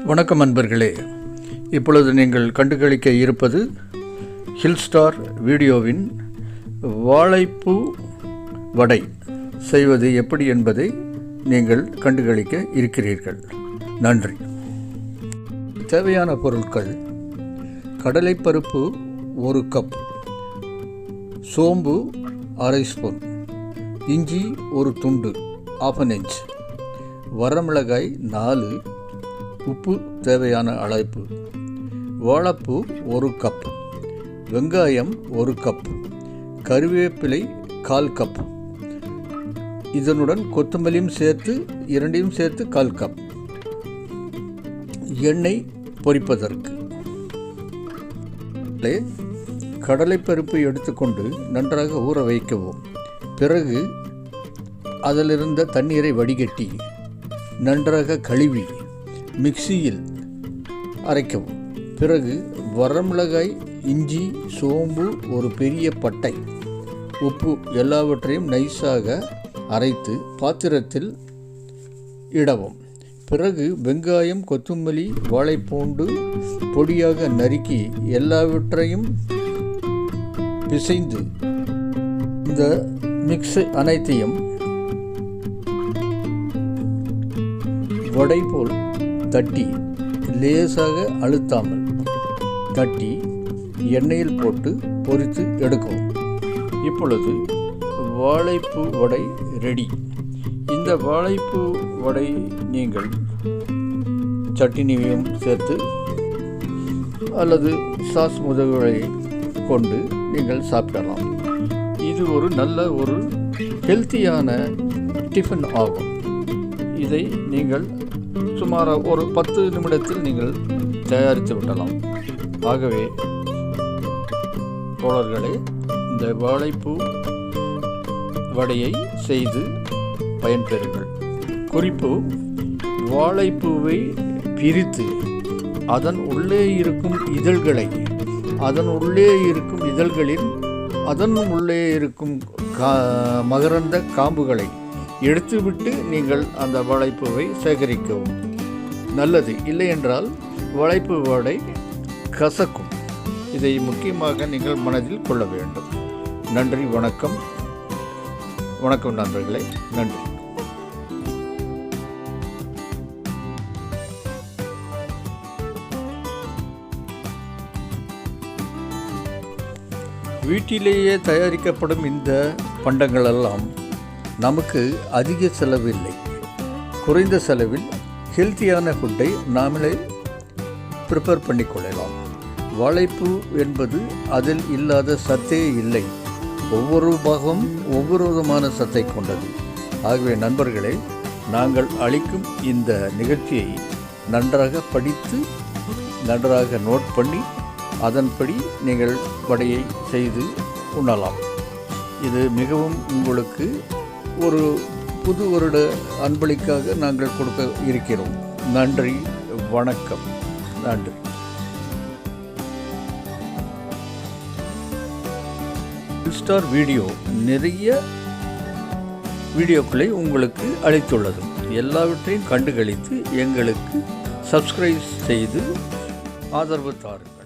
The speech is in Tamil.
வணக்கம் அன்பர்களே, இப்பொழுது நீங்கள் கண்டுகளிக்க இருப்பது ஸ்டார் வீடியோவின் வாழைப்பூ வடை செய்வது எப்படி என்பதை நீங்கள் கண்டுகளிக்க இருக்கிறீர்கள். நன்றி. தேவையான பொருட்கள்: கடலைப்பருப்பு 1 கப், சோம்பு அரை ஸ்பூன், இஞ்சி 1 துண்டு ½ இன்ச், வரமிளகாய் 4, உப்பு தேவையான அளவு, வாழைப்பூ 1 கப், வெங்காயம் 1 கப், கருவேப்பிலை 1/4 கப், இதனுடன் கொத்தமல்லியும் சேர்த்து 2 சேர்த்து 1/4 கப், எண்ணெய் பொரிப்பதற்கு. கடலைப்பருப்பு எடுத்துக்கொண்டு நன்றாக ஊற வைக்கவும். பிறகு அதிலிருந்த தண்ணீரை வடிகட்டி நன்றாக கழுவி மிக்சியில் அரைக்கவும். பிறகு வரமிளகாய், இஞ்சி, சோம்பு, ஒரு பெரிய பட்டை, உப்பு எல்லாவற்றையும் நைஸாக அரைத்து பாத்திரத்தில் இடவும். பிறகு வெங்காயம், கொத்தமல்லி, வாழைப்பூண்டு பொடியாக நறுக்கி எல்லாவற்றையும் பிசைந்து இந்த மிக்ஸ் அனைத்தையும் வடை போல் தட்டி, லேசாக அழுத்தாமல் தட்டி எண்ணெயில் போட்டு பொரித்து எடுக்கவும். இப்பொழுது வாழைப்பூ வடை ரெடி. இந்த வாழைப்பூ வடை நீங்கள் சட்டினியும் சேர்த்து அல்லது சாஸ் முதல்களை கொண்டு நீங்கள் சாப்பிடலாம். இது ஒரு நல்ல ஹெல்த்தியான டிஃபன் ஆகும். இதை நீங்கள் சுமார் ஒரு 10 நிமிடத்தில் நீங்கள் தயாரித்து விடலாம். ஆகவே தோழர்களே, இந்த வாழைப்பூ வடையை செய்து பயன்பெறுங்கள். குறிப்பு: வாழைப்பூவை பிரித்து அதன் உள்ளே இருக்கும் மகரந்த காம்புகளை எடுத்துவிட்டு நீங்கள் அந்த வாழைப்பூவை சேகரிக்கவும். நல்லது. இல்லை என்றால் வாழைப்பூ வடை கசக்கும். இதை முக்கியமாக நீங்கள் மனதில் கொள்ள வேண்டும். நன்றி. வணக்கம் நண்பர்களே. நன்றி. வீட்டிலேயே தயாரிக்கப்படும் இந்த பண்டங்களெல்லாம் நமக்கு அதிக செலவில்லை. குறைந்த செலவில் ஹெல்த்தியான ஃபுட்டை நாமளே ப்ரிப்பேர் பண்ணிக்கொள்ளலாம். வாழைப்பூ என்பது அதில் இல்லாத சத்தே இல்லை. ஒவ்வொரு பாகமும் ஒவ்வொரு விதமான சத்தை கொண்டது. ஆகவே நண்பர்களே, நாங்கள் அளிக்கும் இந்த நிகழ்ச்சியை நன்றாக படித்து நன்றாக நோட் பண்ணி அதன்படி நீங்கள் வடையை செய்து உண்ணலாம். இது மிகவும் உங்களுக்கு ஒரு புது வருட அன்பளிக்காக நாங்கள் கொடுக்க இருக்கிறோம். நன்றி. வணக்கம். நன்றி. ஸ்டார் வீடியோ நிறைய வீடியோக்களை உங்களுக்கு அளித்துள்ளது. எல்லாவற்றையும் கண்டுகளித்து எங்களுக்கு சப்ஸ்கிரைப் செய்து ஆதரவு தாருங்கள்.